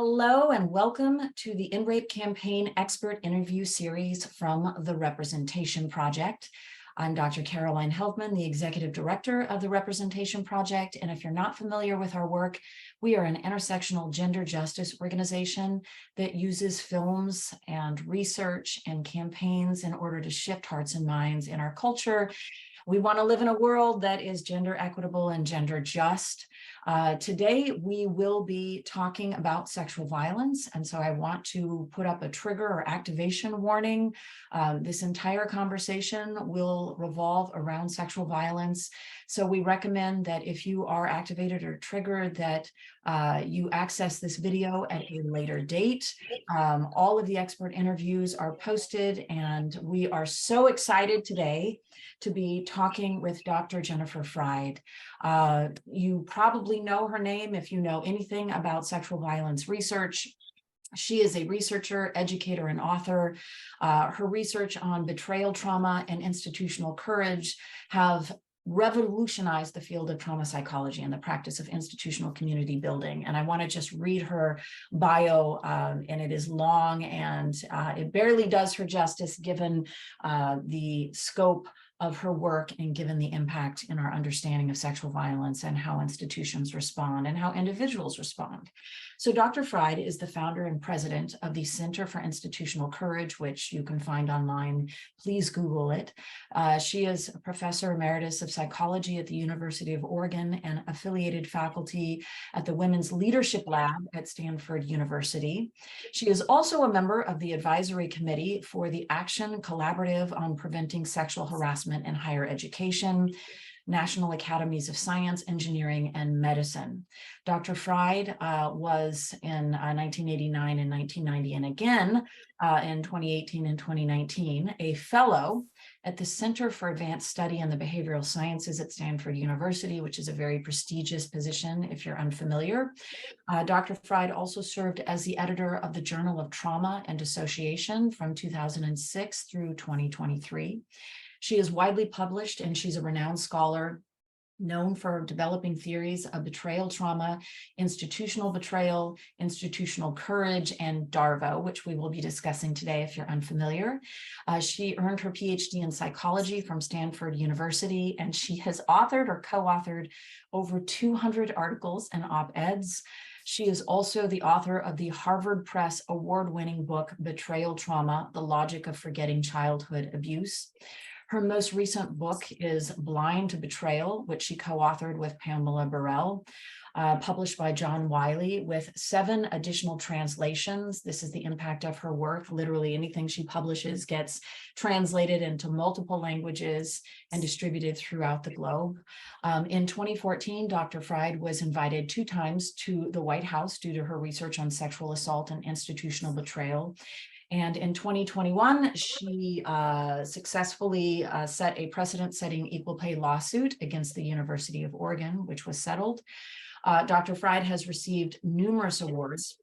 Hello and welcome to the In Rape Campaign Expert Interview Series from the Representation Project. I'm Dr. Caroline Heldman, the Executive Director of the Representation Project. And if you're not familiar with our work, we are an intersectional gender justice organization that uses films and research and campaigns in order to shift hearts and minds in our culture. We want to live in a world that is gender equitable and gender just. Today, we will be talking about sexual violence. And so I want to put up a trigger or activation warning. This entire conversation will revolve around sexual violence. So we recommend that if you are activated or triggered, that you access this video at a later date. All of the expert interviews are posted, and we are so excited today to be talking with Dr. Jennifer Freyd. You probably know her name if you know anything about sexual violence research. She is a researcher, educator, and author. Her research on betrayal trauma and institutional courage have revolutionized the field of trauma psychology and the practice of institutional community building. And I want to just read her bio, and it is long, and it barely does her justice given the scope of her work and given the impact in our understanding of sexual violence and how institutions respond and how individuals respond. So Dr. Freyd is the founder and president of the Center for Institutional Courage, which you can find online. Please Google it. She is a professor emeritus of psychology at the University of Oregon and affiliated faculty at the Women's Leadership Lab at Stanford University. She is also a member of the advisory committee for the Action Collaborative on Preventing Sexual Harassment in Higher Education, National Academies of Science, Engineering, and Medicine. Dr. Freyd was in 1989 and 1990, and again in 2018 and 2019, a fellow at the Center for Advanced Study in the Behavioral Sciences at Stanford University, which is a very prestigious position if you're unfamiliar. Dr. Freyd also served as the editor of the Journal of Trauma and Dissociation from 2006 through 2023. She is widely published, and she's a renowned scholar known for developing theories of betrayal trauma, institutional betrayal, institutional courage, and DARVO, which we will be discussing today if you're unfamiliar. She earned her PhD in psychology from Stanford University, and she has authored or co-authored over 200 articles and op-eds. She is also the author of the Harvard Press award-winning book, Betrayal Trauma: The Logic of Forgetting Childhood Abuse. Her most recent book is Blind to Betrayal, which she co-authored with Pamela Burrell, published by John Wiley, with 7 additional translations. This is the impact of her work. Literally anything she publishes gets translated into multiple languages and distributed throughout the globe. In 2014, Dr. Freyd was invited 2 times to the White House due to her research on sexual assault and institutional betrayal. And in 2021, she successfully set a precedent-setting equal pay lawsuit against the University of Oregon, which was settled. Dr. Freyd has received numerous awards,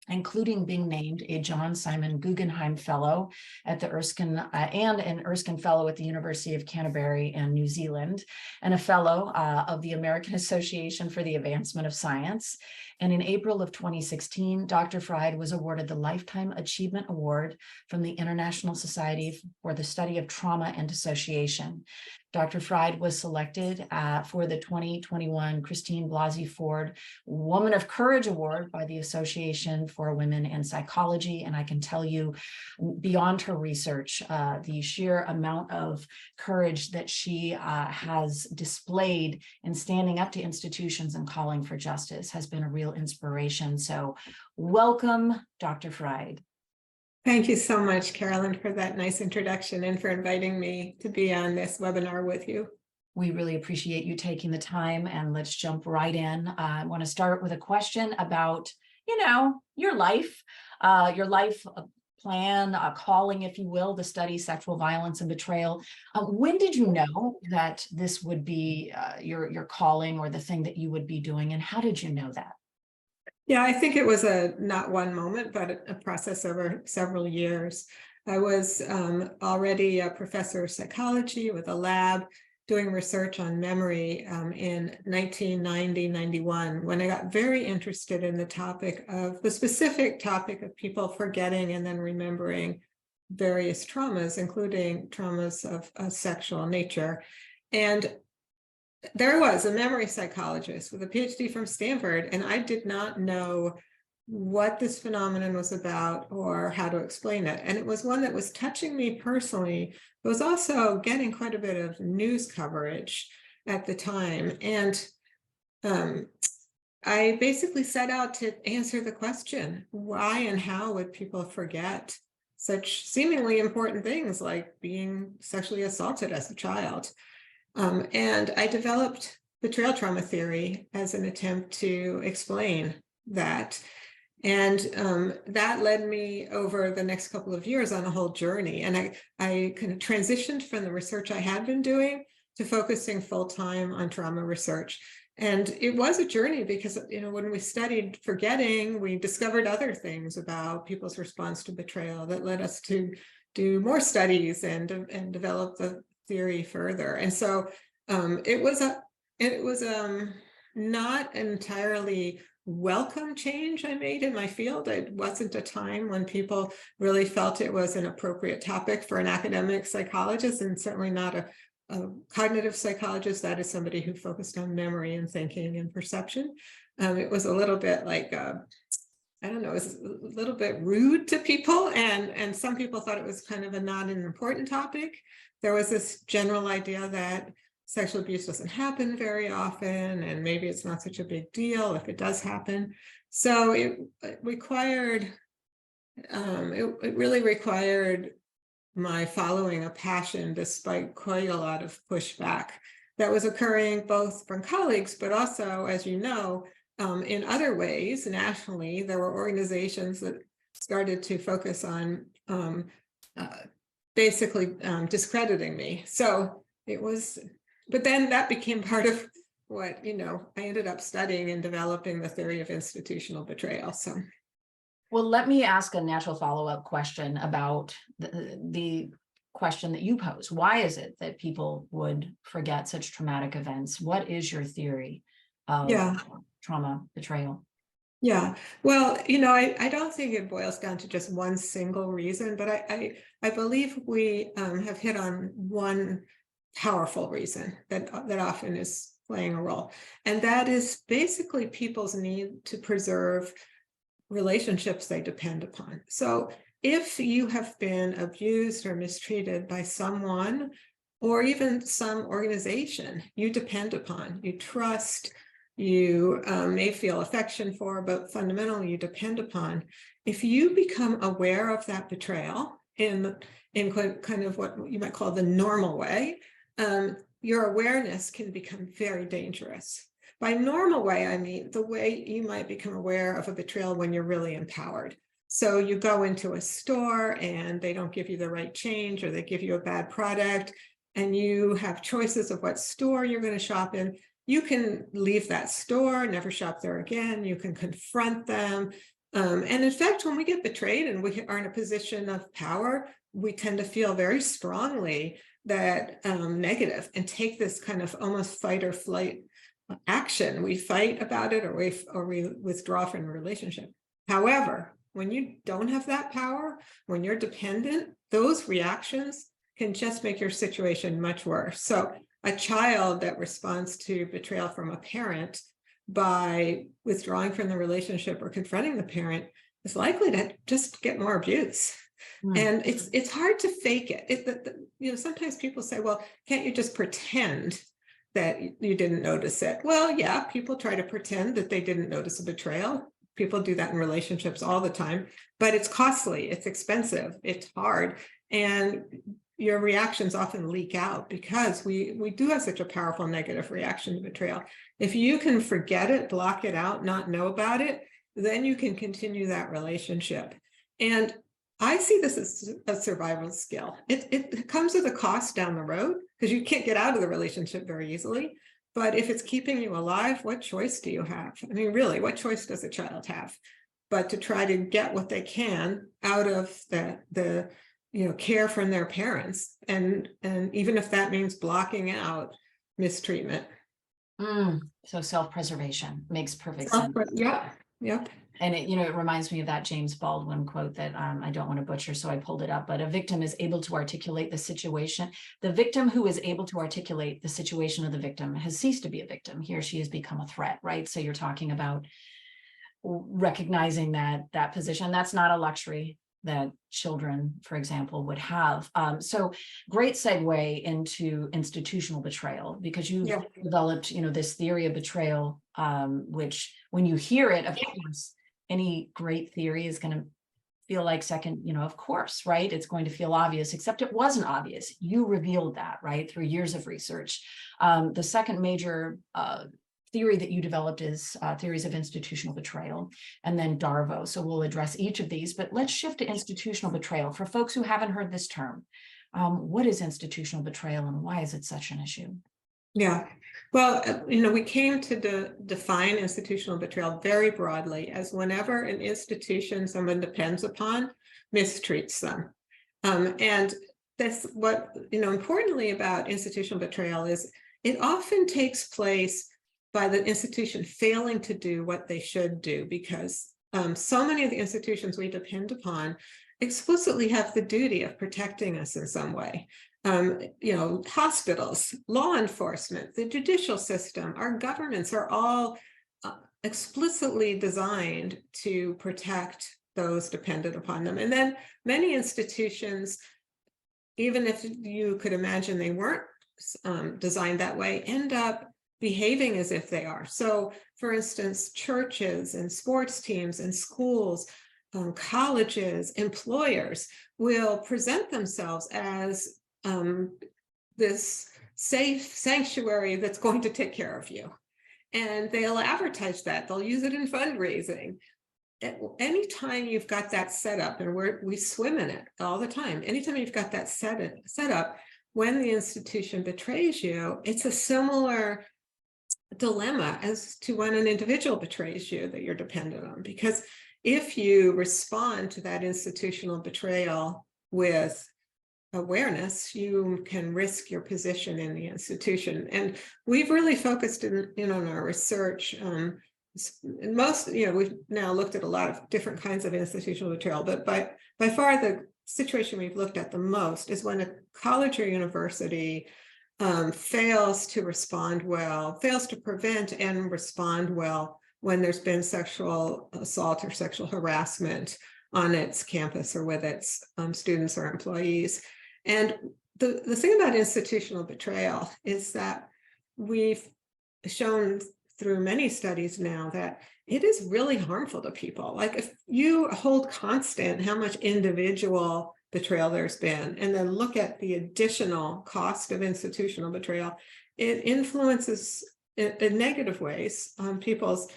including being named a John Simon Guggenheim Fellow at the Erskine and an Erskine Fellow at the University of Canterbury in New Zealand, and a Fellow of the American Association for the Advancement of Science. And in April of 2016, Dr. Freyd was awarded the Lifetime Achievement Award from the International Society for the Study of Trauma and Dissociation. Dr. Freyd was selected for the 2021 Christine Blasey Ford Woman of Courage Award by the Association for Women in Psychology. And I can tell you, beyond her research, the sheer amount of courage that she has displayed in standing up to institutions and calling for justice has been a real inspiration. So welcome, Dr. Freyd. Thank you so much, Carolyn, for that nice introduction and for inviting me to be on this webinar with you. We really appreciate you taking the time, and let's jump right in. I want to start with a question about, your life plan, calling, if you will, to study sexual violence and betrayal. When did you know that this would be your calling or the thing that you would be doing, and how did you know that? Yeah, I think it was not one moment, but a process over several years. I was already a professor of psychology with a lab doing research on memory in 1990-91, when I got very interested in the specific topic of people forgetting and then remembering various traumas, including traumas of a sexual nature. And there was a memory psychologist with a PhD from Stanford, and I did not know what this phenomenon was about or how to explain it. And it was one that was touching me personally, but was also getting quite a bit of news coverage at the time. And I basically set out to answer the question, why and how would people forget such seemingly important things like being sexually assaulted as a child? And I developed betrayal trauma theory as an attempt to explain that. And that led me over the next couple of years on a whole journey. And I kind of transitioned from the research I had been doing to focusing full-time on trauma research. And it was a journey because, when we studied forgetting, we discovered other things about people's response to betrayal that led us to do more studies and develop the theory further. And so it was not entirely welcome change I made in my field. It wasn't a time when people really felt it was an appropriate topic for an academic psychologist, and certainly not a cognitive psychologist. That is somebody who focused on memory and thinking and perception. It was a little bit like, I don't know, it was a little bit rude to people, and some people thought it was kind of not an important topic. There was this general idea that sexual abuse doesn't happen very often, and maybe it's not such a big deal if it does happen. So it required, it really required my following a passion despite quite a lot of pushback that was occurring both from colleagues, but also, as you know, in other ways, nationally, there were organizations that started to focus on basically discrediting me. So it was, but then that became part of what, I ended up studying and developing the theory of institutional betrayal. So. Well, let me ask a natural follow-up question about the question that you pose. Why is it that people would forget such traumatic events? What is your theory of trauma betrayal? Yeah, well, I don't think it boils down to just one single reason, but I believe we have hit on one powerful reason that often is playing a role. And that is basically people's need to preserve relationships they depend upon. So if you have been abused or mistreated by someone, or even some organization you depend upon, you trust, you may feel affection for, but fundamentally you depend upon, if you become aware of that betrayal in kind of what you might call the normal way, your awareness can become very dangerous. By normal way, I mean the way you might become aware of a betrayal when you're really empowered. So you go into a store and they don't give you the right change, or they give you a bad product, and you have choices of what store you're going to shop in. You can leave that store, never shop there again. You can confront them. And in fact, when we get betrayed and we are in a position of power, we tend to feel very strongly that negative and take this kind of almost fight or flight action. We fight about it, or we withdraw from the relationship. However, when you don't have that power, when you're dependent, those reactions can just make your situation much worse. So a child that responds to betrayal from a parent by withdrawing from the relationship or confronting the parent is likely to just get more abuse. And it's hard to fake it. Sometimes people say, well, can't you just pretend that you didn't notice it? Well, yeah, people try to pretend that they didn't notice a betrayal. People do that in relationships all the time, but it's costly, it's expensive, it's hard. And your reactions often leak out because we do have such a powerful negative reaction to betrayal. If you can forget it, block it out, not know about it, then you can continue that relationship. And I see this as a survival skill. It comes with a cost down the road because you can't get out of the relationship very easily. But if it's keeping you alive, what choice do you have? I mean, really, what choice does a child have but to try to get what they can out of the care from their parents, and even if that means blocking out mistreatment. So self-preservation makes perfect sense. Yeah, yep. And it reminds me of that James Baldwin quote that I don't want to butcher, so I pulled it up. But a victim is able to articulate the situation. The victim who is able to articulate the situation of the victim has ceased to be a victim. He or she has become a threat, right? So you're talking about recognizing that position. That's not a luxury that children, for example, would have. So great segue into institutional betrayal, because you've developed, this theory of betrayal, which when you hear it, of course, any great theory is going to feel like second, of course, right? It's going to feel obvious, except it wasn't obvious. You revealed that, right, through years of research. The second major theory that you developed is theories of institutional betrayal, and then DARVO. So we'll address each of these, but let's shift to institutional betrayal. For folks who haven't heard this term, what is institutional betrayal and why is it such an issue? Yeah, well, we came to define institutional betrayal very broadly as whenever an institution someone depends upon mistreats them. And that's what, importantly about institutional betrayal is it often takes place by the institution failing to do what they should do, because so many of the institutions we depend upon explicitly have the duty of protecting us in some way. Hospitals, law enforcement, the judicial system, our governments are all explicitly designed to protect those dependent upon them. And then many institutions, even if you could imagine they weren't designed that way, end up behaving as if they are. So, for instance, churches and sports teams and schools, colleges, employers will present themselves as this safe sanctuary that's going to take care of you. And they'll advertise that. They'll use it in fundraising. Anytime you've got that set up, and we swim in it all the time, anytime you've got that set up, when the institution betrays you, it's a similar dilemma as to when an individual betrays you that you're dependent on. Because if you respond to that institutional betrayal with awareness, you can risk your position in the institution. And we've really focused in on our research. We've now looked at a lot of different kinds of institutional betrayal, but by far the situation we've looked at the most is when a college or university fails to respond well, fails to prevent and respond well when there's been sexual assault or sexual harassment on its campus or with its students or employees. And the thing about institutional betrayal is that we've shown through many studies now that it is really harmful to people. Like if you hold constant how much individual betrayal there's been, and then look at the additional cost of institutional betrayal, it influences in negative ways on people's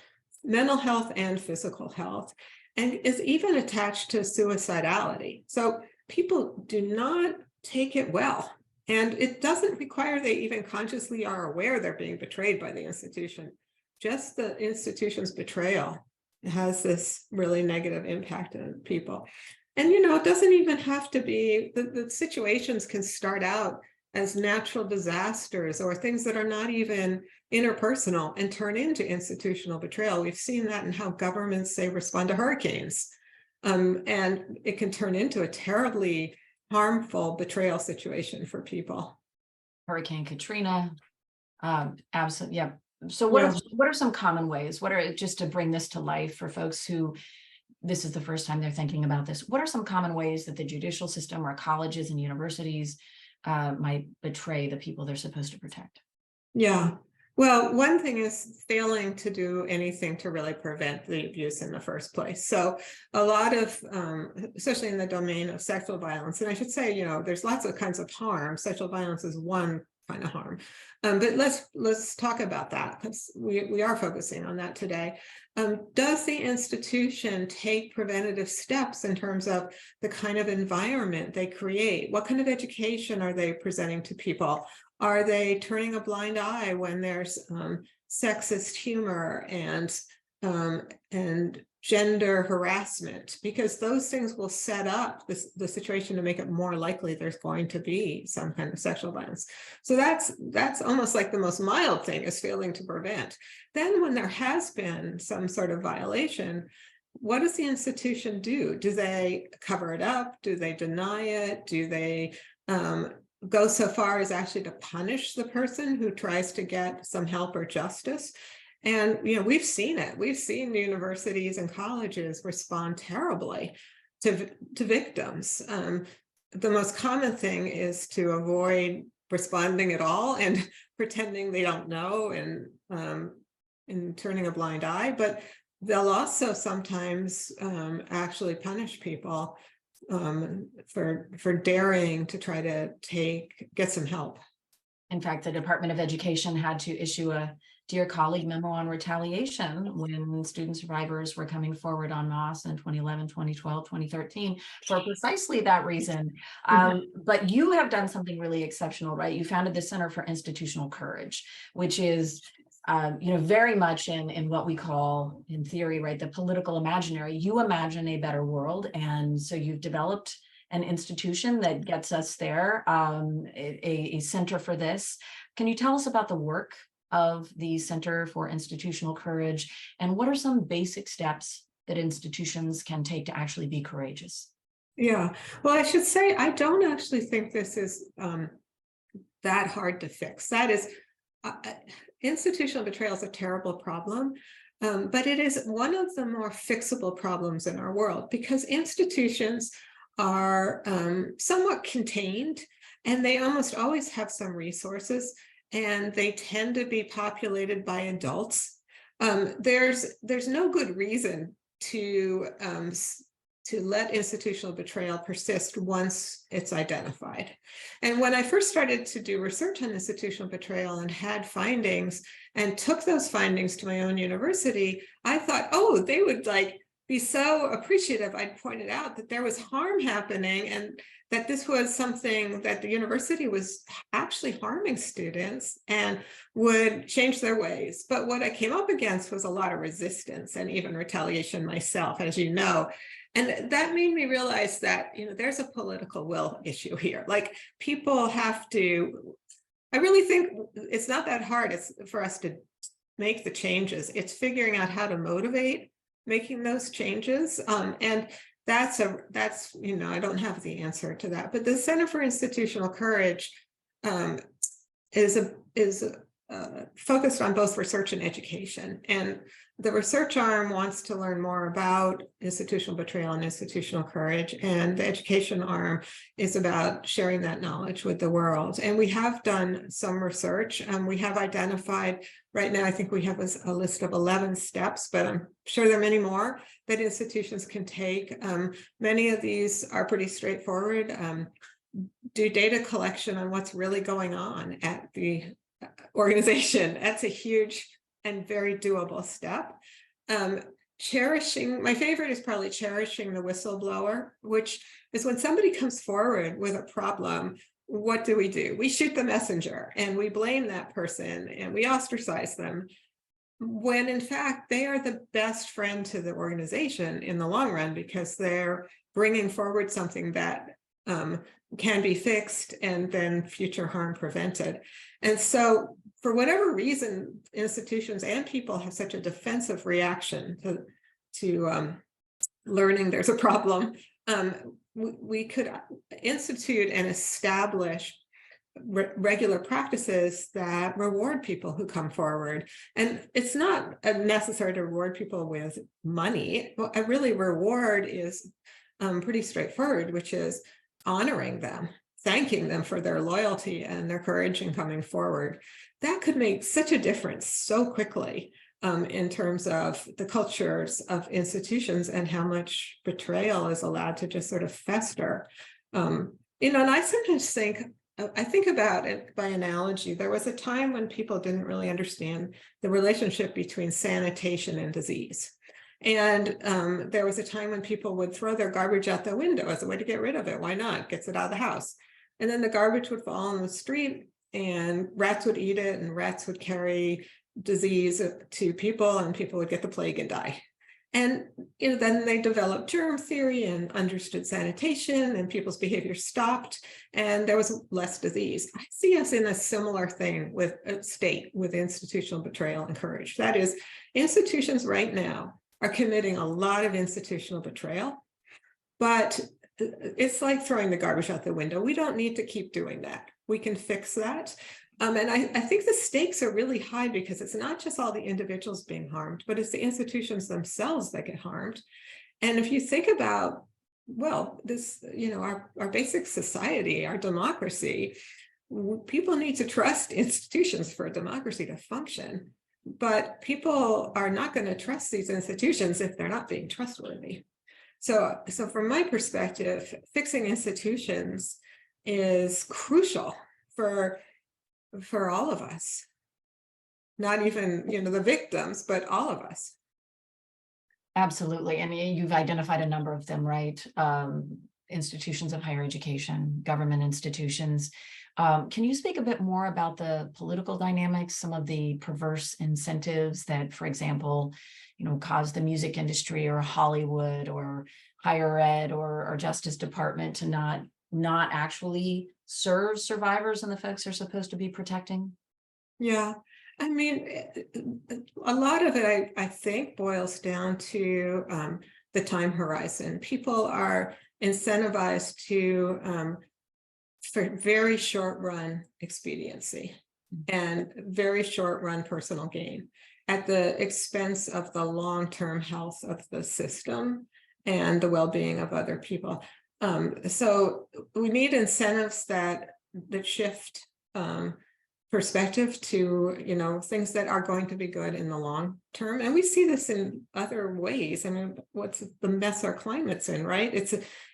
mental health and physical health, and is even attached to suicidality. So people do not take it well, and it doesn't require they even consciously are aware they're being betrayed by the institution. Just the institution's betrayal has this really negative impact on people. And, it doesn't even have to be, the situations can start out as natural disasters or things that are not even interpersonal and turn into institutional betrayal. We've seen that in how governments, say, respond to hurricanes. And it can turn into a terribly harmful betrayal situation for people. Hurricane Katrina, absolutely, yeah. So what are some common ways? Just to bring this to life for folks who this is the first time they're thinking about this, what are some common ways that the judicial system or colleges and universities might betray the people they're supposed to protect? Yeah. Well, one thing is failing to do anything to really prevent the abuse in the first place. So a lot of, especially in the domain of sexual violence, and I should say, there's lots of kinds of harm. Sexual violence is one kind of harm. But let's talk about that, because we are focusing on that today. Does the institution take preventative steps in terms of the kind of environment they create? What kind of education are they presenting to people? Are they turning a blind eye when there's sexist humor and gender harassment, because those things will set up the situation to make it more likely there's going to be some kind of sexual violence. So that's almost like the most mild thing, is failing to prevent. Then when there has been some sort of violation, what does the institution do? Do they cover it up? Do they deny it? Do they go so far as actually to punish the person who tries to get some help or justice? And, we've seen it. We've seen universities and colleges respond terribly to victims. The most common thing is to avoid responding at all and pretending they don't know, and turning a blind eye. But they'll also sometimes actually punish people for daring to try to get some help. In fact, the Department of Education had to issue a Dear Colleague memo on retaliation when student survivors were coming forward en masse in 2011, 2012, 2013 for precisely that reason. But you have done something really exceptional, right? You founded the Center for Institutional Courage, which is very much in what we call, in theory, right, the political imaginary. You imagine a better world, and so you've developed an institution that gets us there, a center for this. Can you tell us about the work of the Center for Institutional Courage, and what are some basic steps that institutions can take to actually be courageous? Yeah, well, I should say, I don't actually think this is that hard to fix. That is, institutional betrayal is a terrible problem, but it is one of the more fixable problems in our world, because institutions are somewhat contained, and they almost always have some resources, and they tend to be populated by adults. There's no good reason to let institutional betrayal persist once it's identified. And when I first started to do research on institutional betrayal and had findings and took those findings to my own university, I thought, oh, they would be so appreciative. I'd pointed out that there was harm happening, and that this was something that the university was actually harming students and would change their ways. But what I came up against was a lot of resistance and even retaliation myself, as you know. And that made me realize that, there's a political will issue here. People have to, I really think it's not that hard. It's for us to make the changes. It's figuring out how to motivate making those changes. And that's I don't have the answer to that. But the Center for Institutional Courage is focused on both research and education. And the research arm wants to learn more about institutional betrayal and institutional courage, and the education arm is about sharing that knowledge with the world. And we have done some research, and we have identified, right now, I think we have a list of 11 steps, but I'm sure there are many more that institutions can take. Many of these are pretty straightforward. Do data collection on what's really going on at the organization. That's a huge and very doable step. Cherishing, my favorite is probably cherishing the whistleblower, which is when somebody comes forward with a problem, what do? We shoot the messenger and we blame that person and we ostracize them, when in fact they are the best friend to the organization in the long run, because they're bringing forward something that can be fixed and then future harm prevented. And so for whatever reason, institutions and people have such a defensive reaction to learning there's a problem. We could institute and establish regular practices that reward people who come forward. And it's not necessary to reward people with money. A really reward is pretty straightforward, which is honoring them, thanking them for their loyalty and their courage in coming forward. That could make such a difference so quickly in terms of the cultures of institutions and how much betrayal is allowed to just sort of fester. And I sometimes think about it by analogy. There was a time when people didn't really understand the relationship between sanitation and disease. And there was a time when people would throw their garbage out the window as a way to get rid of it. Why not? Gets it out of the house. And then the garbage would fall on the street and rats would eat it, and rats would carry disease to people, and people would get the plague and die. And then they developed germ theory and understood sanitation, and people's behavior stopped, and there was less disease. I see us in a similar thing with a state with institutional betrayal and courage. That is, institutions right now are committing a lot of institutional betrayal, but it's like throwing the garbage out the window. We don't need to keep doing that. We can fix that. And I think the stakes are really high because it's not just all the individuals being harmed, but it's the institutions themselves that get harmed. And if you think about, well, this, our basic society, our democracy, people need to trust institutions for a democracy to function. But people are not going to trust these institutions if they're not being trustworthy. So from my perspective, fixing institutions is crucial for all of us, not even, the victims, but all of us. Absolutely. And you've identified a number of them, right? Institutions of higher education, government institutions. Can you speak a bit more about the political dynamics, some of the perverse incentives that, for example, cause the music industry or Hollywood or higher ed or Justice Department to not actually serve survivors and the folks they're supposed to be protecting? Yeah, I mean, a lot of it, I think, boils down to the time horizon. People are incentivized for very short run expediency and very short run personal gain at the expense of the long-term health of the system and the well-being of other people. So we need incentives that shift perspective to, things that are going to be good in the long term. And we see this in other ways. I mean, what's the mess our climate's in, right?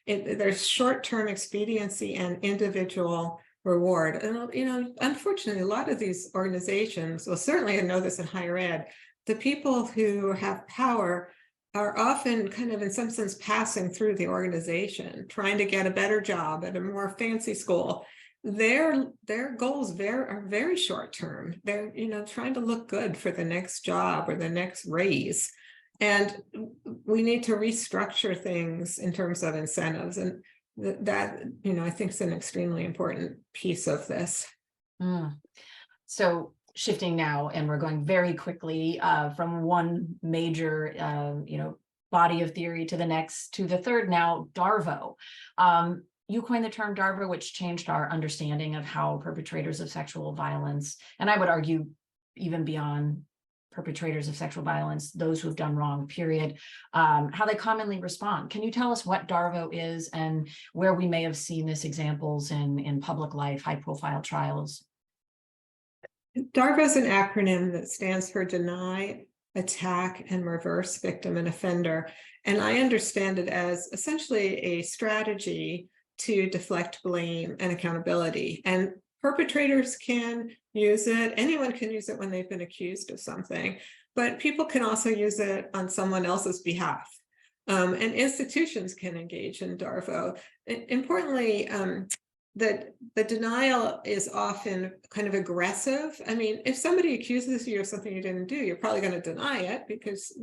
There's short-term expediency and individual reward. And, unfortunately, a lot of these organizations, well, certainly I know this in higher ed, the people who have power are often kind of in some sense passing through the organization, trying to get a better job at a more fancy school. Their goals are very short term. They're trying to look good for the next job or the next raise, and we need to restructure things in terms of incentives, and that I think is an extremely important piece of this. So shifting now, and we're going very quickly from one major body of theory to the next, to the third now, DARVO. You coined the term DARVO, which changed our understanding of how perpetrators of sexual violence, and I would argue even beyond perpetrators of sexual violence, those who've done wrong, period, how they commonly respond. Can you tell us what DARVO is and where we may have seen this examples in public life, high profile trials? DARVO is an acronym that stands for Deny, Attack, and Reverse Victim and Offender. And I understand it as essentially a strategy to deflect blame and accountability. And perpetrators can use it. Anyone can use it when they've been accused of something, but people can also use it on someone else's behalf. And institutions can engage in DARVO. Importantly, the denial is often kind of aggressive. I mean, if somebody accuses you of something you didn't do, you're probably going to deny it because,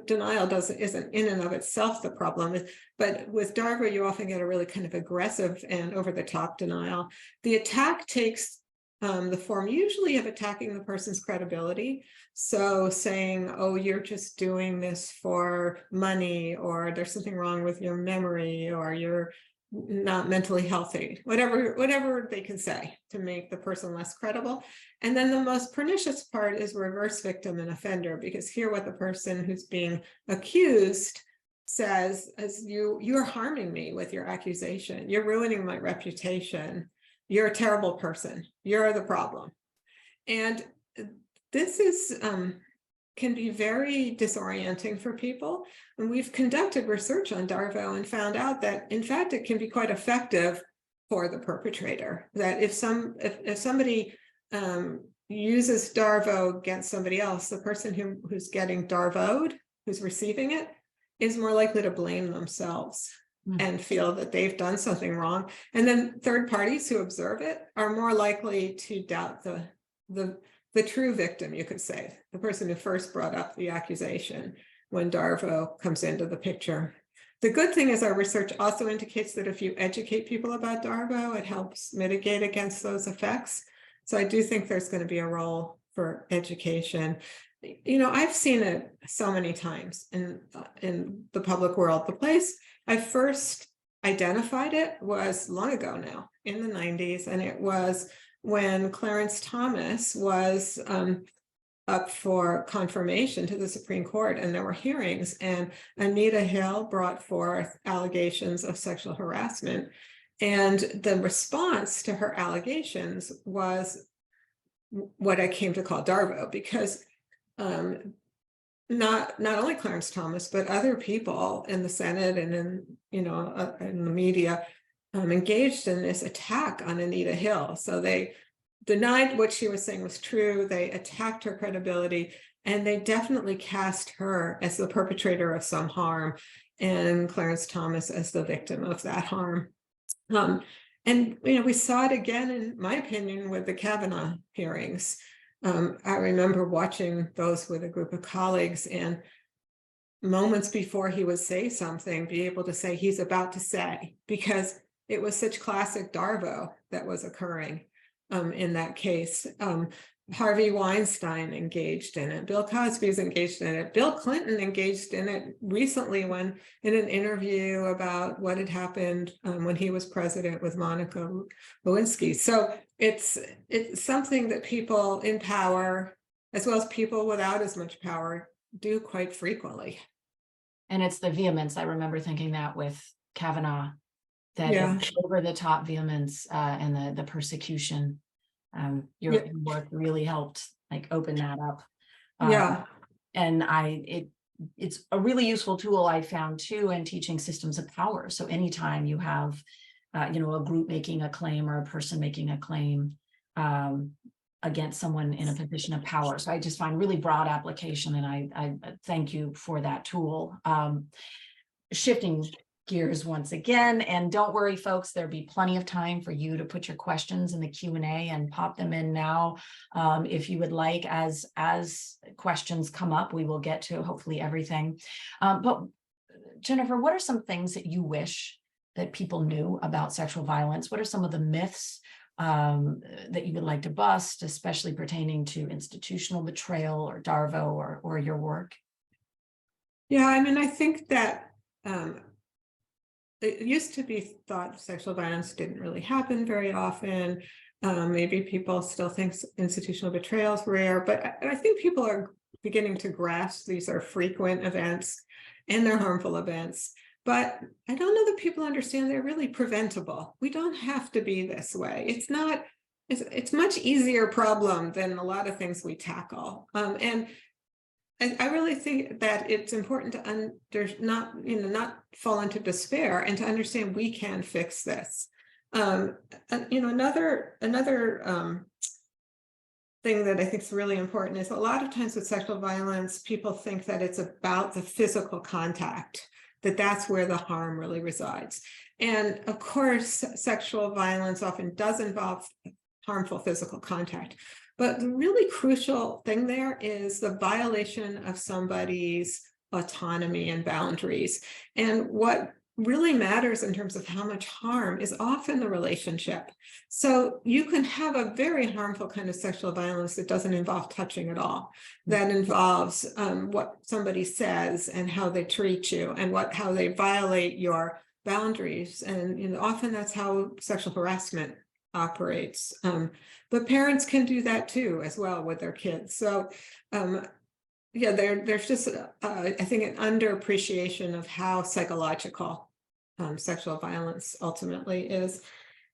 denial isn't in and of itself the problem. But with DARVO, you often get a really kind of aggressive and over-the-top denial. The attack takes the form usually of attacking the person's credibility. So saying, oh, you're just doing this for money, or there's something wrong with your memory, or you're not mentally healthy, whatever they can say to make the person less credible. And then the most pernicious part is reverse victim and offender, because here what the person who's being accused says is, you're harming me with your accusation, you're ruining my reputation, you're a terrible person, you're the problem. And this is can be very disorienting for people. And we've conducted research on DARVO and found out that, in fact, it can be quite effective for the perpetrator. That if somebody uses DARVO against somebody else, the person who's getting DARVO'd, who's receiving it, is more likely to blame themselves and feel that they've done something wrong. And then third parties who observe it are more likely to doubt the true victim, you could say, the person who first brought up the accusation. when DARVO comes into the picture. The good thing is our research also indicates that if you educate people about DARVO, it helps mitigate against those effects. So I do think there's going to be a role for education. You know, I've seen it so many times in the public world. The place I first identified it was long ago now, in the 90s, and it was when Clarence Thomas was up for confirmation to the Supreme Court, and there were hearings, and Anita Hill brought forth allegations of sexual harassment, and the response to her allegations was what I came to call DARVO, because not only Clarence Thomas, but other people in the Senate and in, you know, in the media engaged in this attack on Anita Hill. So they denied what she was saying was true. They attacked her credibility, and they definitely cast her as the perpetrator of some harm and Clarence Thomas as the victim of that harm. And, you know, we saw it again, in my opinion, with the Kavanaugh hearings. I remember watching those with a group of colleagues, and moments before he would say something, be able to say he's about to say, because it was such classic DARVO that was occurring in that case. Harvey Weinstein engaged in it. Bill Cosby's engaged in it. Bill Clinton engaged in it recently when in an interview about what had happened when he was president with Monica Lewinsky. So it's something that people in power, as well as people without as much power, do quite frequently. And it's the vehemence. I remember thinking that with Kavanaugh, that Yeah. over the top vehemence and the persecution. Your work really helped like open that up. Yeah. And it's a really useful tool I found too in teaching systems of power. So anytime you have, you know, a group making a claim or a person making a claim against someone in a position of power. So I just find really broad application, and I thank you for that tool. Shifting gears once again, and don't worry folks, there'll be plenty of time for you to put your questions in the Q&A and pop them in now if you would like. As questions come up, we will get to hopefully everything. But Jennifer, what are some things that you wish that people knew about sexual violence? What are some of the myths that you would like to bust, especially pertaining to institutional betrayal or DARVO or your work? Yeah, I mean, I think that it used to be thought sexual violence didn't really happen very often. Maybe people still think institutional betrayal is rare, but I think people are beginning to grasp these are frequent events and they're harmful events. But I don't know that people understand they're really preventable. We don't have to be this way. It's not, it's much easier problem than a lot of things we tackle. And I really think that it's important to not fall into despair and to understand we can fix this. Another thing that I think is really important is a lot of times with sexual violence, people think that it's about the physical contact, that's where the harm really resides. And of course, sexual violence often does involve harmful physical contact. But the really crucial thing there is the violation of somebody's autonomy and boundaries. And what really matters in terms of how much harm is often the relationship. So you can have a very harmful kind of sexual violence that doesn't involve touching at all, that involves what somebody says and how they treat you and how they violate your boundaries. And often that's how sexual harassment operates. But parents can do that too, as well, with their kids. So yeah, there's just, I think, an underappreciation of how psychological sexual violence ultimately is.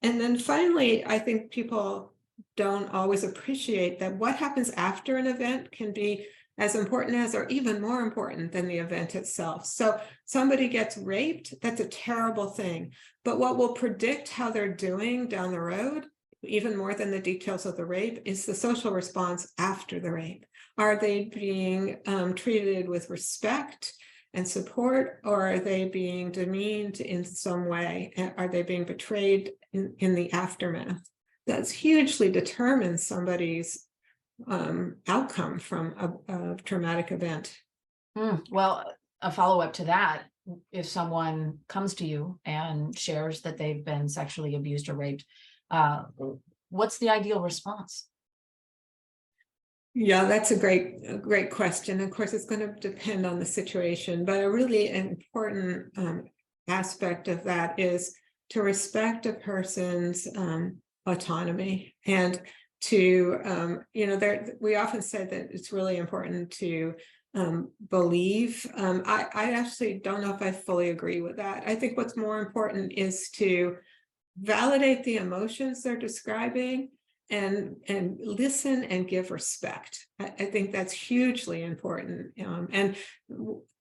And then finally, I think people don't always appreciate that what happens after an event can be as important as, or even more important than the event itself. So somebody gets raped, that's a terrible thing. But what will predict how they're doing down the road, even more than the details of the rape, is the social response after the rape. Are they being treated with respect and support, or are they being demeaned in some way? Are they being betrayed in the aftermath? That's hugely determines somebody's outcome from a traumatic event. Well, a follow-up to that, if someone comes to you and shares that they've been sexually abused or raped, uh, what's the ideal response? Yeah, that's a great question. Of course, it's going to depend on the situation, but a really important aspect of that is to respect a person's autonomy, and to we often say that it's really important to believe. I actually don't know if I fully agree with that. I think what's more important is to validate the emotions they're describing, and listen and give respect. I think that's hugely important. And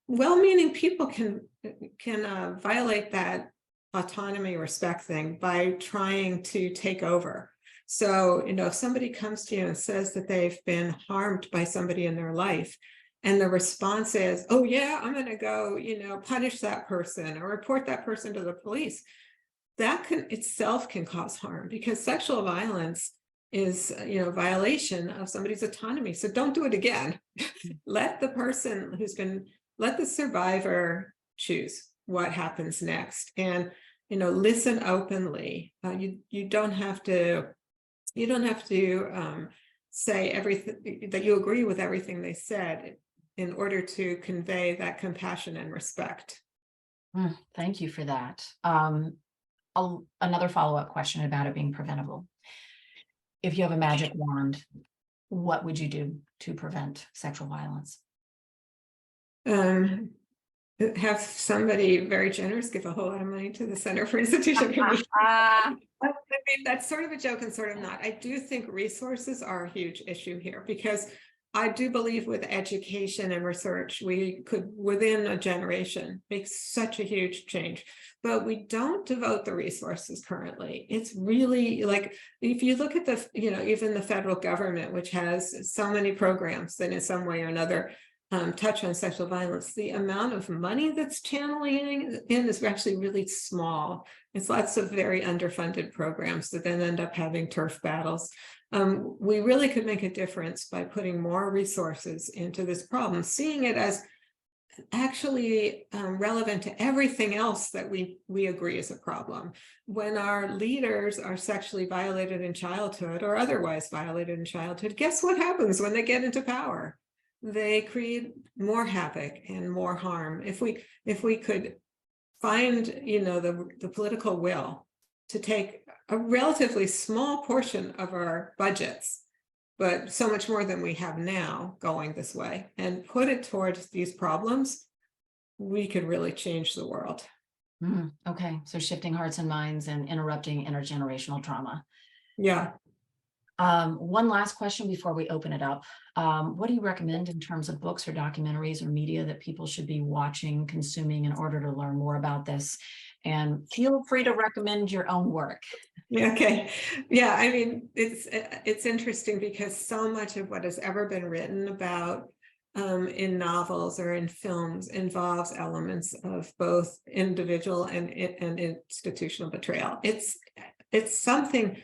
well-meaning people can violate that autonomy respect thing by trying to take over. So, if somebody comes to you and says that they've been harmed by somebody in their life, and the response is, oh yeah, I'm going to go, punish that person or report that person to the police, that can itself can cause harm, because sexual violence is violation of somebody's autonomy. So don't do it again. Let the person let the survivor choose what happens next, and listen openly. You don't have to say everything that you agree with everything they said in order to convey that compassion and respect. Thank you for that. Another follow-up question about it being preventable. If you have a magic wand, what would you do to prevent sexual violence? Have somebody very generous give a whole lot of money to the Center for Institutional Communication. I mean, that's sort of a joke and sort of not. I do think resources are a huge issue here, because I do believe with education and research, we could, within a generation, make such a huge change. But we don't devote the resources currently. It's really like, if you look at the, even the federal government, which has so many programs that in some way or another touch on sexual violence, the amount of money that's channeling in is actually really small. It's lots of very underfunded programs that then end up having turf battles. We really could make a difference by putting more resources into this problem, seeing it as actually relevant to everything else that we agree is a problem. When our leaders are sexually violated in childhood or otherwise violated in childhood, guess what happens when they get into power? They create more havoc and more harm. If we could find the political will to take a relatively small portion of our budgets, but so much more than we have now going this way, and put it towards these problems, we could really change the world. Okay, so shifting hearts and minds and interrupting intergenerational trauma. Yeah. One last question before we open it up. What do you recommend in terms of books or documentaries or media that people should be watching, consuming in order to learn more about this? And feel free to recommend your own work. Okay. Yeah, I mean, it's interesting because so much of what has ever been written about in novels or in films involves elements of both individual and institutional betrayal. It's something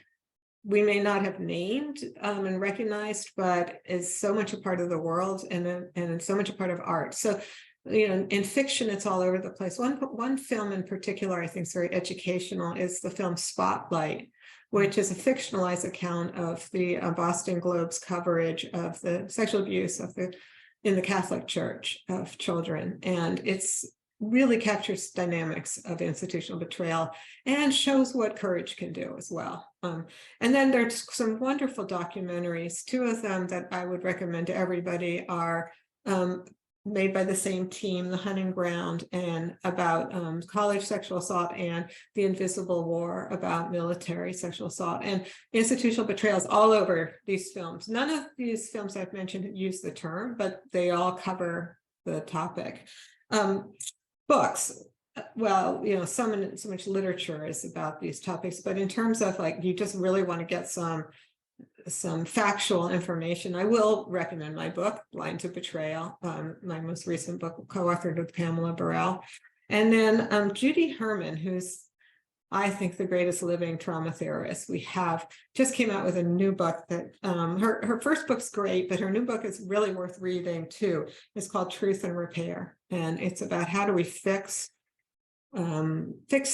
we may not have named and recognized, but is so much a part of the world, and so much a part of art. So, in fiction, it's all over the place. One film in particular I think is very educational is the film Spotlight, which is a fictionalized account of the Boston Globe's coverage of the sexual abuse in the Catholic Church of children. And it's really captures dynamics of institutional betrayal and shows what courage can do as well. And then there's some wonderful documentaries. Two of them that I would recommend to everybody are made by the same team, The Hunting Ground, and about college sexual assault, and The Invisible War, about military sexual assault, and institutional betrayals all over these films. None of these films I've mentioned use the term, but they all cover the topic. Books, well, so much literature is about these topics, but in terms of like, you just really want to get some factual information, I will recommend my book, Blind to Betrayal, my most recent book, co-authored with Pamela Burrell. And then Judy Herman, who's I think, the greatest living trauma theorist. We have just came out with a new book that her first book's great, but her new book is really worth reading too. It's called Truth and Repair, and it's about how do we fix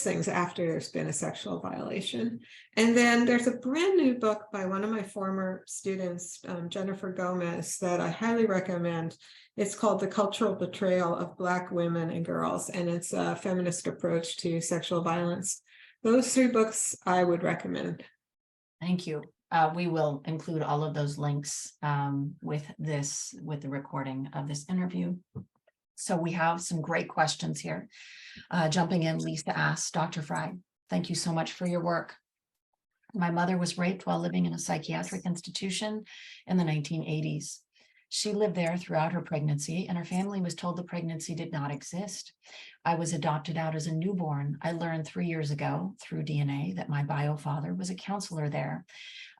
things after there's been a sexual violation. And then there's a brand new book by one of my former students, Jennifer Gomez, that I highly recommend. It's called The Cultural Betrayal of Black Women and Girls, and it's a feminist approach to sexual violence. Those 3 books I would recommend. Thank you. We will include all of those links with the recording of this interview. So we have some great questions here. Jumping in, Lisa asks, Dr. Freyd, thank you so much for your work. My mother was raped while living in a psychiatric institution in the 1980s. She lived there throughout her pregnancy, and her family was told the pregnancy did not exist. I was adopted out as a newborn. I learned 3 years ago through DNA that my bio father was a counselor there.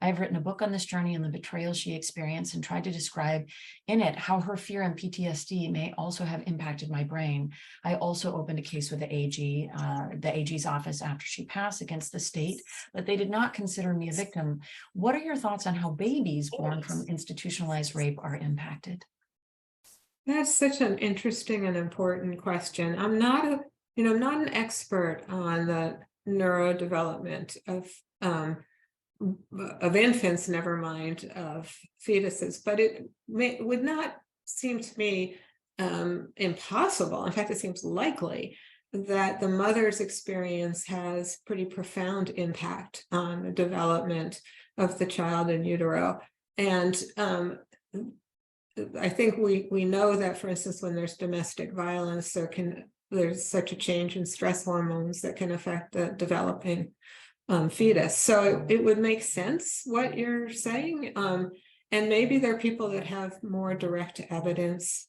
I have written a book on this journey and the betrayal she experienced and tried to describe in it how her fear and PTSD may also have impacted my brain. I also opened a case with the AG's office after she passed against the state that they did not consider me a victim. What are your thoughts on how babies born from institutionalized rape are impacted? That's such an interesting and important question. I'm not an expert on the neurodevelopment of infants, never mind of fetuses, but it would not seem to me impossible. In fact, it seems likely that the mother's experience has pretty profound impact on the development of the child in utero. And I think we know that, for instance, when there's domestic violence, there's such a change in stress hormones that can affect the developing fetus. So it would make sense what you're saying. And maybe there are people that have more direct evidence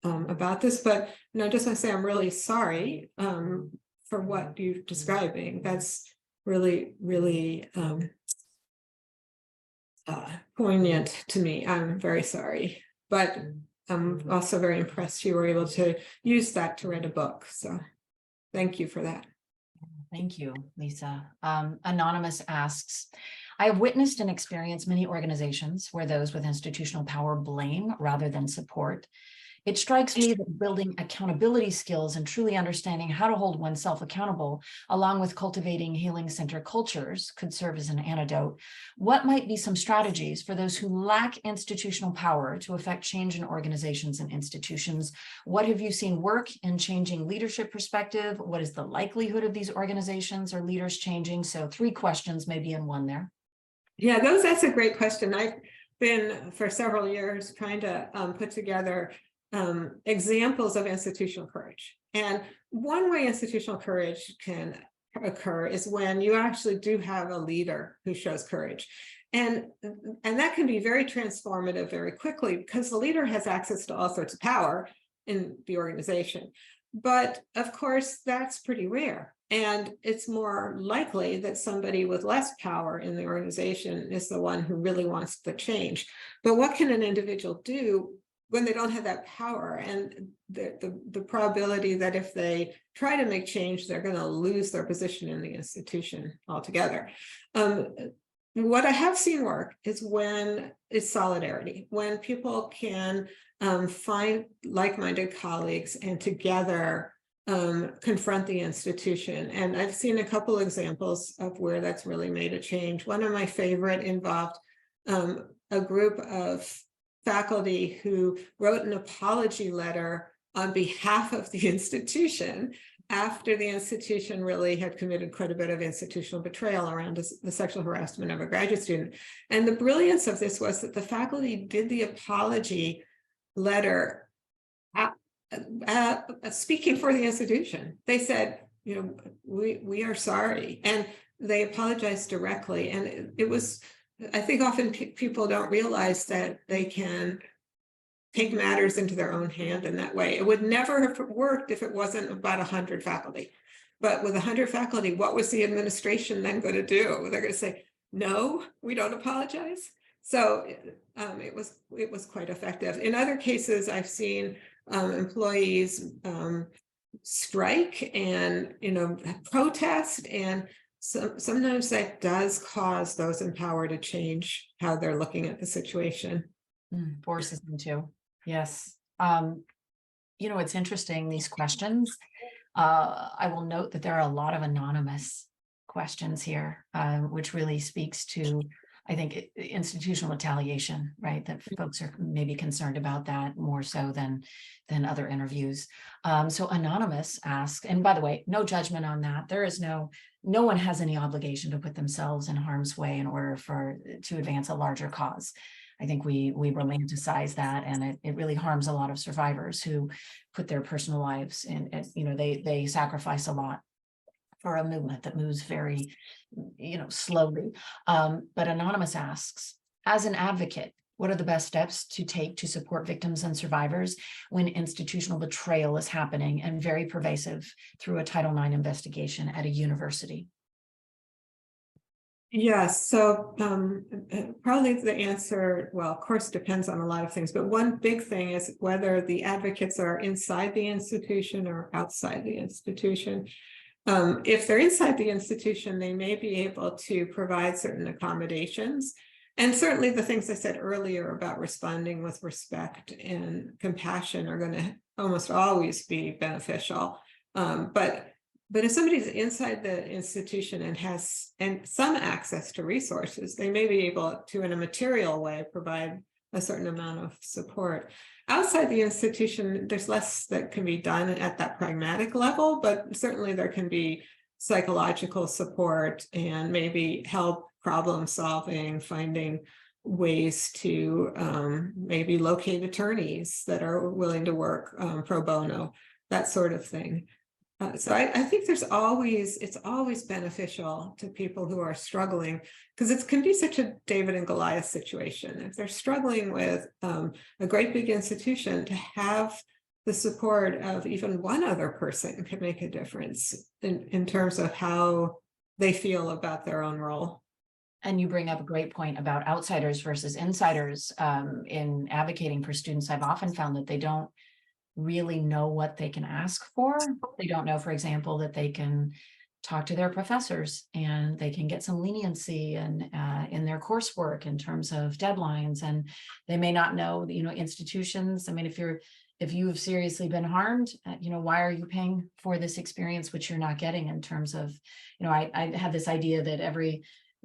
about this, but I just want to say I'm really sorry for what you're describing. That's really, really poignant to me. I'm very sorry, but I'm also very impressed you were able to use that to write a book. So thank you for that. Thank you, Lisa. Anonymous asks, I have witnessed and experienced many organizations where those with institutional power blame rather than support. It strikes me that building accountability skills and truly understanding how to hold oneself accountable, along with cultivating healing center cultures, could serve as an antidote. What might be some strategies for those who lack institutional power to affect change in organizations and institutions? What have you seen work in changing leadership perspective? What is the likelihood of these organizations or leaders changing? So 3 questions maybe in one there. Yeah, that's a great question. I've been for several years trying to put together examples of institutional courage. And one way institutional courage can occur is when you actually do have a leader who shows courage. And that can be very transformative very quickly because the leader has access to all sorts of power in the organization. But of course, that's pretty rare. And it's more likely that somebody with less power in the organization is the one who really wants the change. But what can an individual do when they don't have that power, and the probability that if they try to make change, they're going to lose their position in the institution altogether? What I have seen work is solidarity, when people can find like-minded colleagues and together confront the institution. And I've seen a couple examples of where that's really made a change. One of my favorite involved a group of faculty who wrote an apology letter on behalf of the institution after the institution really had committed quite a bit of institutional betrayal around the sexual harassment of a graduate student. And the brilliance of this was that the faculty did the apology letter speaking for the institution. They said, we are sorry, and they apologized directly. And it was, I think often people don't realize that they can take matters into their own hand in that way. It would never have worked if it wasn't about 100 faculty. But with 100 faculty, what was the administration then going to do? They're going to say, no, we don't apologize. So it was quite effective. In other cases, I've seen employees strike and protest, and sometimes that does cause those in power to change how they're looking at the situation. Forces them to. Yes. It's interesting, these questions. I will note that there are a lot of anonymous questions here, which really speaks to, I think, institutional retaliation, right? That folks are maybe concerned about that more so than other interviews. So anonymous asks, and by the way, no judgment on that. There is no one has any obligation to put themselves in harm's way in order to advance a larger cause. I think we romanticize that, and it really harms a lot of survivors who put their personal lives in. They sacrifice a lot for a movement that moves very, slowly. But Anonymous asks, as an advocate, what are the best steps to take to support victims and survivors when institutional betrayal is happening and very pervasive through a Title IX investigation at a university? Yes, so probably the answer, well, of course, depends on a lot of things, but one big thing is whether the advocates are inside the institution or outside the institution. If they're inside the institution, they may be able to provide certain accommodations. And certainly the things I said earlier about responding with respect and compassion are going to almost always be beneficial. But if somebody's inside the institution and has some access to resources, they may be able to, in a material way, provide a certain amount of support. Outside the institution, there's less that can be done at that pragmatic level, but certainly there can be psychological support and maybe help problem solving, finding ways to maybe locate attorneys that are willing to work pro bono, that sort of thing. So I think it's always beneficial to people who are struggling, because it can be such a David and Goliath situation. If they're struggling with a great big institution, to have the support of even one other person can make a difference in terms of how they feel about their own role. And you bring up a great point about outsiders versus insiders. In advocating for students, I've often found that they don't really know what they can ask for. They don't know, for example, that they can talk to their professors and they can get some leniency and in their coursework in terms of deadlines. And they may not know, institutions. I mean, if you have seriously been harmed, why are you paying for this experience which you're not getting in terms of, I had this idea that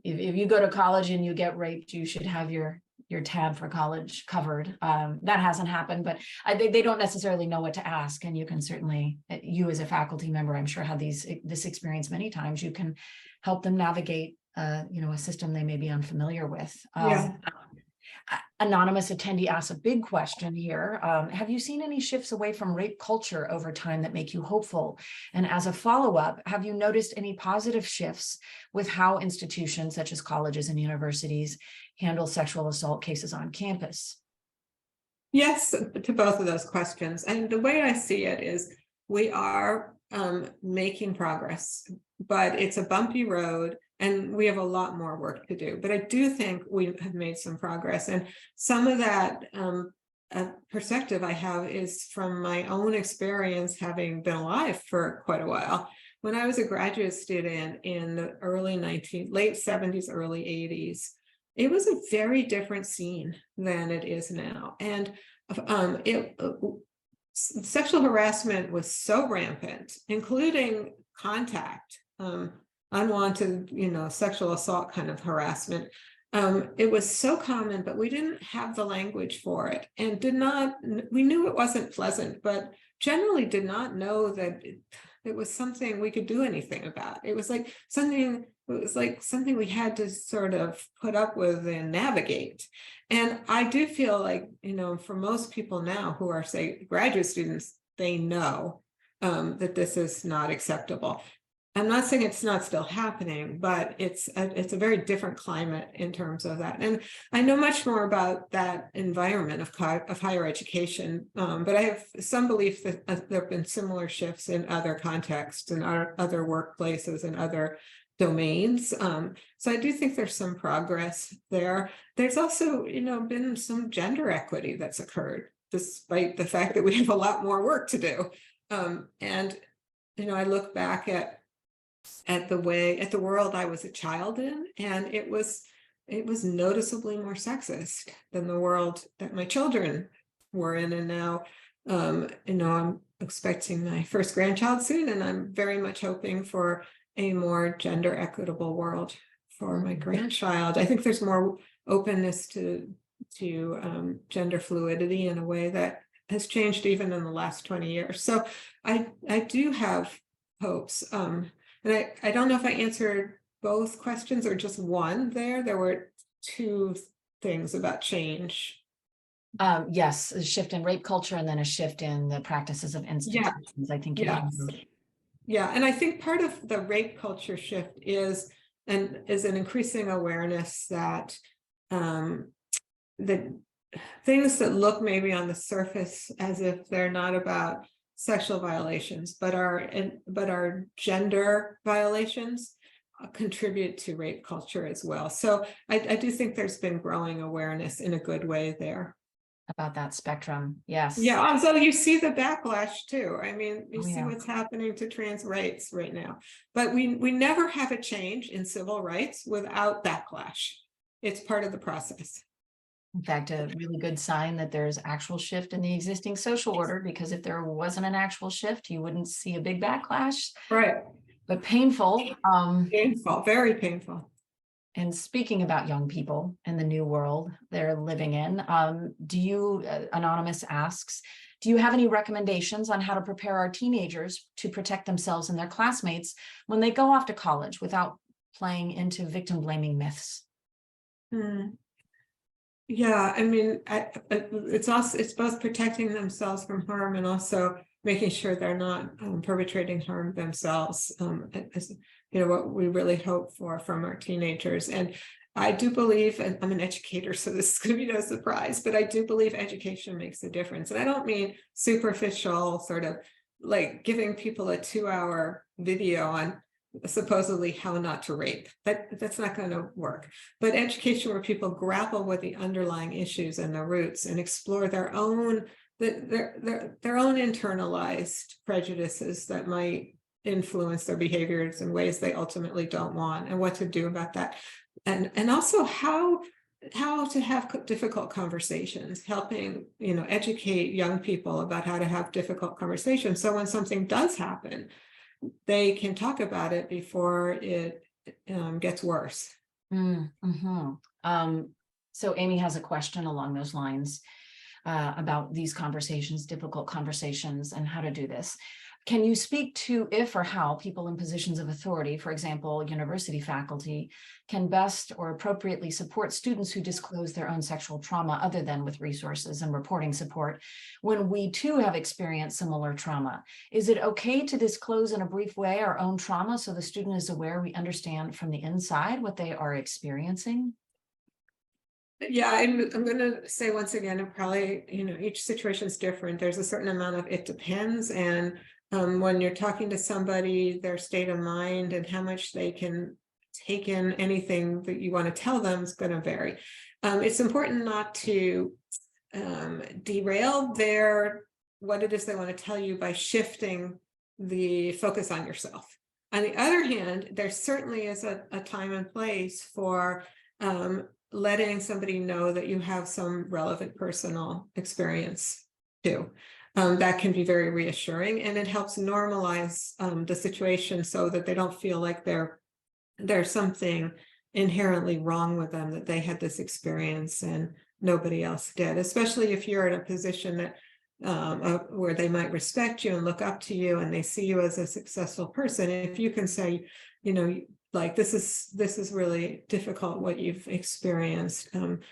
if you go to college and you get raped, you should have your tab for college covered. That hasn't happened, but they don't necessarily know what to ask. And you can certainly, you as a faculty member, I'm sure had this experience many times. You can help them navigate, a system they may be unfamiliar with. Yeah. Anonymous attendee asks a big question here. Have you seen any shifts away from rape culture over time that make you hopeful? And as a follow-up, have you noticed any positive shifts with how institutions such as colleges and universities handle sexual assault cases on campus? Yes, to both of those questions. And the way I see it is we are making progress, but it's a bumpy road and we have a lot more work to do. But I do think we have made some progress. And some of that perspective I have is from my own experience, having been alive for quite a while. When I was a graduate student in the late 70s, early 80s, it was a very different scene than it is now. And sexual harassment was so rampant, including contact, unwanted, sexual assault kind of harassment. It was so common, but we didn't have the language for it and we knew it wasn't pleasant, but generally did not know that it was something we could do anything about. It was like something we had to sort of put up with and navigate. And I do feel like, for most people now who are, say, graduate students, they know that this is not acceptable. I'm not saying it's not still happening, but it's a very different climate in terms of that. And I know much more about that environment of higher education, but I have some belief that there have been similar shifts in other contexts and other workplaces and other domains. So I do think there's some progress there. There's also, been some gender equity that's occurred, despite the fact that we have a lot more work to do. And I look back at at the world I was a child in, and it was noticeably more sexist than the world that my children were in. And now, I'm expecting my first grandchild soon, and I'm very much hoping for a more gender equitable world for my grandchild. I think there's more openness to gender fluidity in a way that has changed even in the last 20 years. So I do have hopes. And I don't know if I answered both questions or just one there. There were two things about change. Yes, a shift in rape culture and then a shift in the practices of institutions. I think you Yes. covered. Yeah, and I think part of the rape culture shift is an increasing awareness that the things that look maybe on the surface as if they're not about sexual violations, but are gender violations, contribute to rape culture as well. So I do think there's been growing awareness in a good way there. About that spectrum, yes. Yeah, so you see the backlash too. I mean, you Oh, see yeah. what's happening to trans rights right now. But we never have a change in civil rights without backlash. It's part of the process. In fact, a really good sign that there's actual shift in the existing social order, because if there wasn't an actual shift, you wouldn't see a big backlash. Right. But painful. Painful, very painful. And speaking about young people and the new world they're living in, Anonymous asks, do you have any recommendations on how to prepare our teenagers to protect themselves and their classmates when they go off to college without playing into victim blaming myths? Yeah, I mean, it's both protecting themselves from harm and also making sure they're not perpetrating harm themselves. As what we really hope for from our teenagers. And I do believe, and I'm an educator, so this is going to be no surprise, but I do believe education makes a difference. And I don't mean superficial, sort of like giving people a 2-hour video on supposedly how not to rape. That's not going to work. But education where people grapple with the underlying issues and the roots and explore their own internalized prejudices that might influence their behaviors in ways they ultimately don't want, and what to do about that, and also how to have difficult conversations, helping educate young people about how to have difficult conversations, so when something does happen, they can talk about it before it gets worse. So Amy has a question along those lines about these conversations, difficult conversations, and how to do this. Can you speak to if or how people in positions of authority, for example, university faculty, can best or appropriately support students who disclose their own sexual trauma other than with resources and reporting support when we too have experienced similar trauma? Is it okay to disclose in a brief way our own trauma so the student is aware we understand from the inside what they are experiencing? Yeah, I'm going to say once again, and probably, each situation is different. There's a certain amount of it depends. And when you're talking to somebody, their state of mind and how much they can take in anything that you want to tell them is going to vary. It's important not to derail what it is they want to tell you by shifting the focus on yourself. On the other hand, there certainly is a time and place for letting somebody know that you have some relevant personal experience too. That can be very reassuring, and it helps normalize the situation so that they don't feel like there's something inherently wrong with them, that they had this experience and nobody else did, especially if you're in a position that where they might respect you and look up to you and they see you as a successful person. If you can say, like, this is really difficult what you've experienced, and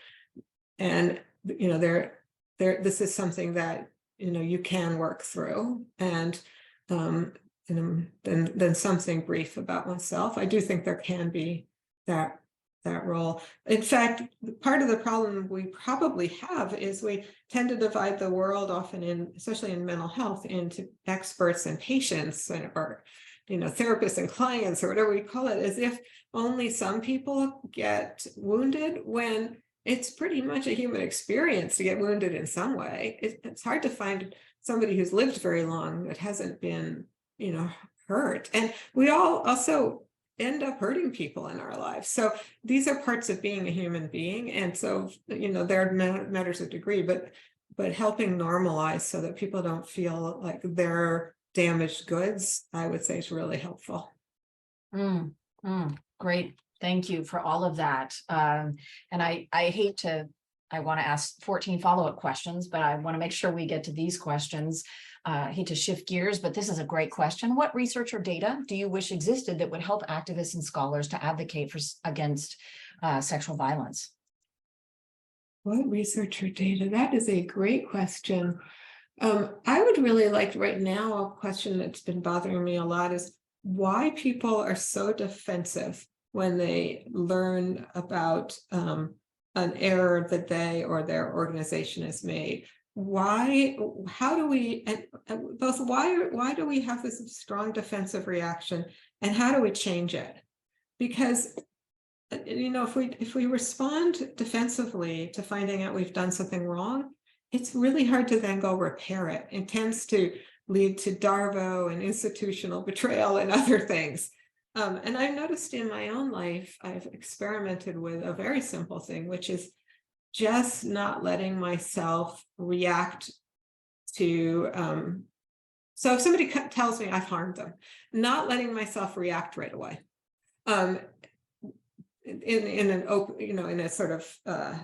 this is something that you can work through, and then something brief about oneself. I do think there can be that role. In fact, part of the problem we probably have is we tend to divide the world often, especially in mental health, into experts and patients, or therapists and clients, or whatever we call it, as if only some people get wounded, when it's pretty much a human experience to get wounded in some way. It's hard to find somebody who's lived very long that hasn't been, hurt. And we all also end up hurting people in our lives. So these are parts of being a human being. And so, there are matters of degree, but helping normalize so that people don't feel like they're damaged goods, I would say, is really helpful. Great. Thank you for all of that. And I want to ask 14 follow-up questions, but I want to make sure we get to these questions. I hate to shift gears, but this is a great question. What research or data do you wish existed that would help activists and scholars to advocate against sexual violence? What research or data? That is a great question. I would really like right now, a question that's been bothering me a lot is why people are so defensive when they learn about an error that they or their organization has made. Why do we have this strong defensive reaction, and how do we change it? Because if we respond defensively to finding out we've done something wrong, it's really hard to then go repair it. It tends to lead to DARVO and institutional betrayal and other things. And I've noticed in my own life, I've experimented with a very simple thing, which is just not letting myself react to, so if somebody tells me I've harmed them, not letting myself react right away. In an open, in a sort of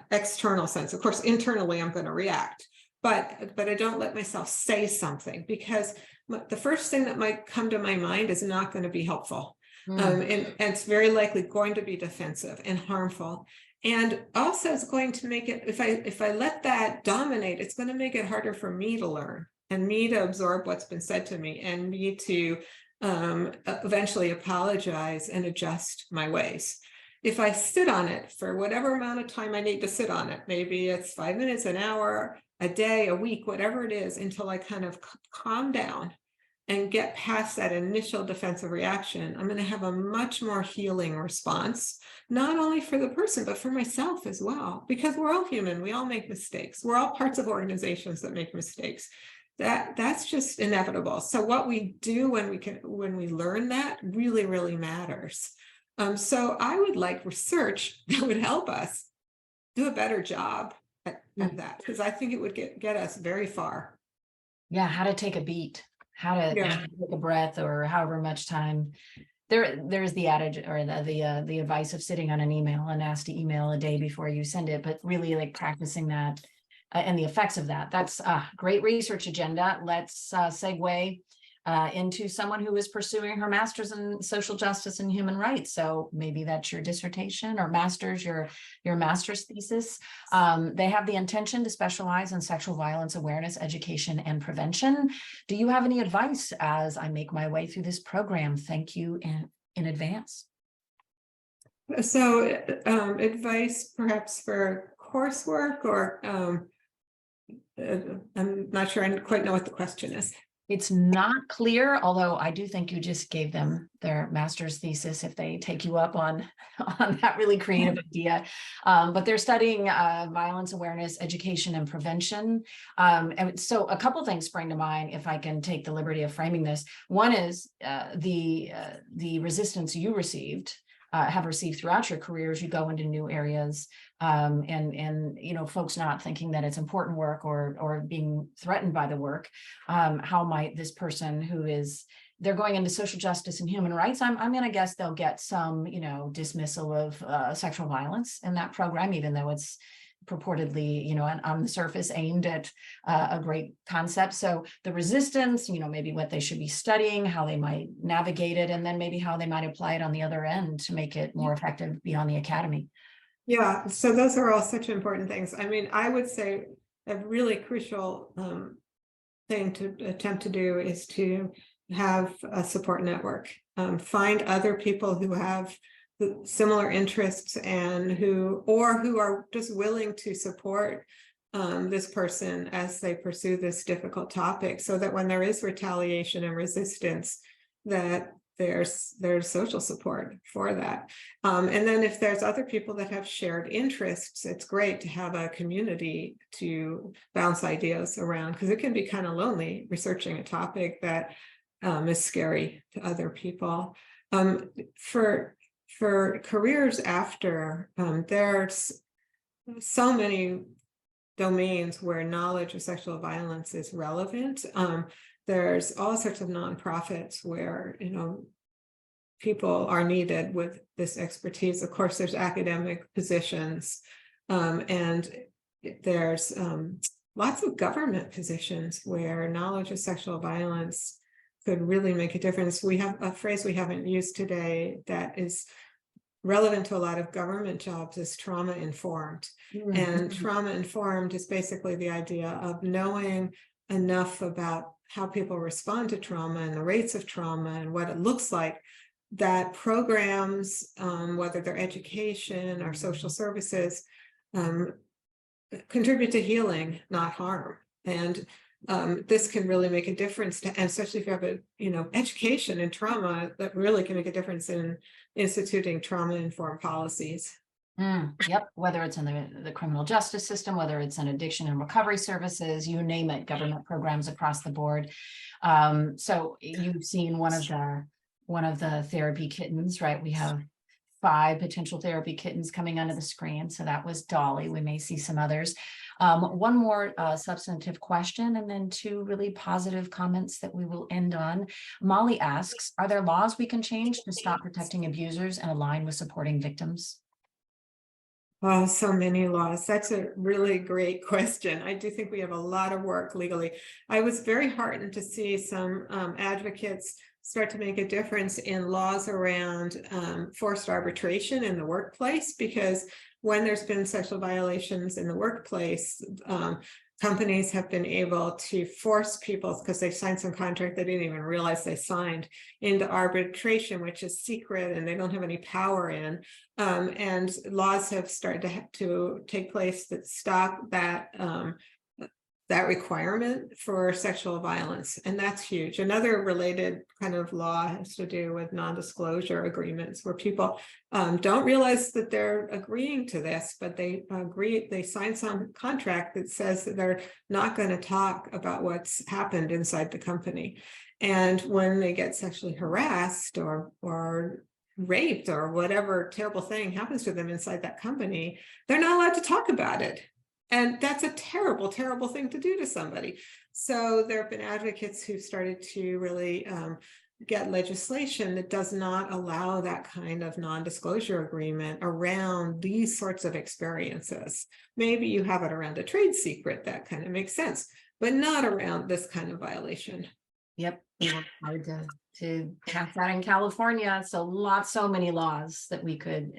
external sense. Of course, internally, I'm going to react, but I don't let myself say something, because the first thing that might come to my mind is not going to be helpful. And it's very likely going to be defensive and harmful. And also it's going to make it, if I let that dominate, it's going to make it harder for me to learn and me to absorb what's been said to me, and me to eventually apologize and adjust my ways. If I sit on it for whatever amount of time I need to sit on it, maybe it's 5 minutes, an hour, a day, a week, whatever it is, until I kind of calm down and get past that initial defensive reaction, I'm going to have a much more healing response, not only for the person, but for myself as well, because we're all human. We all make mistakes. We're all parts of organizations that make mistakes. That's just inevitable. So what we do when we learn that really, really matters. So I would like research that would help us do a better job at that, because I think it would get us very far. Yeah, how to take a beat, how to take a breath, or however much time. There's the adage, or the advice of sitting on an email, a nasty email a day before you send it, but really like practicing that and the effects of that. That's a great research agenda. Let's segue into someone who is pursuing her master's in social justice and human rights. So maybe that's your dissertation or master's, your master's thesis. They have the intention to specialize in sexual violence awareness, education, and prevention. Do you have any advice as I make my way through this program? Thank you in advance. So advice perhaps for coursework, or I'm not sure I quite know what the question is. It's not clear, although I do think you just gave them their master's thesis if they take you up on that really creative idea. But they're studying violence awareness, education, and prevention. And so a couple things spring to mind, if I can take the liberty of framing this. One is the resistance you have received throughout your career as you go into new areas, and folks not thinking that it's important work or being threatened by the work. How might this person they're going into social justice and human rights, I'm going to guess they'll get some dismissal of sexual violence in that program, even though it's purportedly, on the surface aimed at a great concept. So the resistance, maybe what they should be studying, how they might navigate it, and then maybe how they might apply it on the other end to make it more effective beyond the academy. Yeah, so those are all such important things. I mean, I would say a really crucial thing to attempt to do is to have a support network. Find other people who have similar interests and who are just willing to support this person as they pursue this difficult topic, so that when there is retaliation and resistance, that there's social support for that. And then if there's other people that have shared interests, it's great to have a community to bounce ideas around, because it can be kind of lonely researching a topic that is scary to other people. For careers after, there's so many domains where knowledge of sexual violence is relevant. There's all sorts of nonprofits where, people are needed with this expertise. Of course, there's academic positions, and there's lots of government positions where knowledge of sexual violence could really make a difference. We have a phrase we haven't used today that is relevant to a lot of government jobs is trauma informed. And trauma informed is basically the idea of knowing enough about how people respond to trauma and the rates of trauma and what it looks like, that programs, whether they're education or social services, contribute to healing, not harm. And this can really make a difference, and especially if you have education in trauma, that really can make a difference in instituting trauma-informed policies. Yep, whether it's in the criminal justice system, whether it's in addiction and recovery services, you name it, government programs across the board. So you've seen one of the therapy kittens, right? We have 5 potential therapy kittens coming onto the screen. So that was Dolly. We may see some others. One more substantive question, and then 2 really positive comments that we will end on. Molly asks, are there laws we can change to stop protecting abusers and align with supporting victims? Oh, so many laws. That's a really great question. I do think we have a lot of work legally. I was very heartened to see some advocates start to make a difference in laws around forced arbitration in the workplace, because when there's been sexual violations in the workplace, companies have been able to force people, because they signed some contract they didn't even realize they signed, into arbitration, which is secret and they don't have any power in. And laws have started to take place that stop that requirement for sexual violence. And that's huge. Another related kind of law has to do with non-disclosure agreements, where people don't realize that they're agreeing to this, but they sign some contract that says that they're not going to talk about what's happened inside the company. And when they get sexually harassed or raped or whatever terrible thing happens to them inside that company, they're not allowed to talk about it. And that's a terrible, terrible thing to do to somebody. So there have been advocates who've started to really get legislation that does not allow that kind of non-disclosure agreement around these sorts of experiences. Maybe you have it around a trade secret, that kind of makes sense, but not around this kind of violation. Yep, we worked hard to pass that in California. So many laws that we could,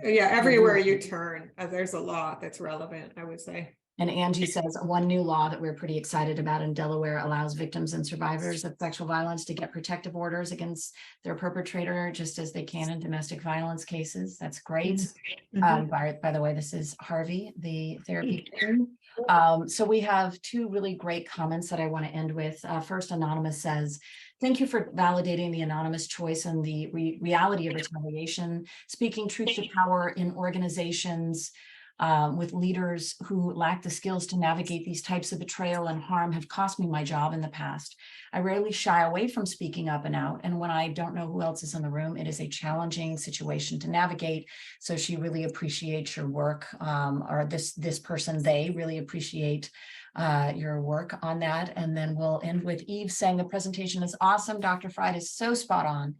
everywhere you turn, there's a law that's relevant, I would say. And Angie says one new law that we're pretty excited about in Delaware allows victims and survivors of sexual violence to get protective orders against their perpetrator, just as they can in domestic violence cases. That's great. By the way, this is Harvey, the therapy. So we have 2 really great comments that I want to end with. First, Anonymous says, thank you for validating the anonymous choice and the reality of retaliation, speaking truth to power in organizations with leaders who lack the skills to navigate these types of betrayal and harm have cost me my job in the past. I rarely shy away from speaking up and out. And when I don't know who else is in the room, it is a challenging situation to navigate. So she really appreciates your work, or this person, they really appreciate your work on that. And then we'll end with Eve saying the presentation is awesome. Dr. Freyd is so spot on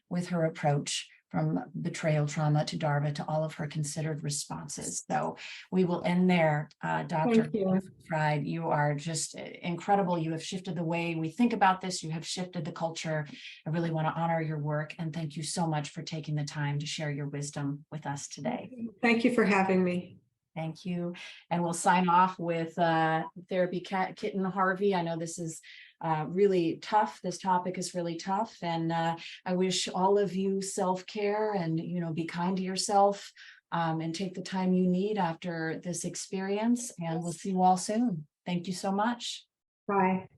with her approach from betrayal trauma to DARVO to all of her considered responses. So we will end there. Dr. Freyd, you are just incredible. You have shifted the way we think about this. You have shifted the culture. I really want to honor your work, and thank you so much for taking the time to share your wisdom with us today. Thank you for having me. Thank you. And we'll sign off with therapy kitten Harvey. I know this is really tough. This topic is really tough. And I wish all of you self-care and, be kind to yourself and take the time you need after this experience. And we'll see you all soon. Thank you so much. Bye.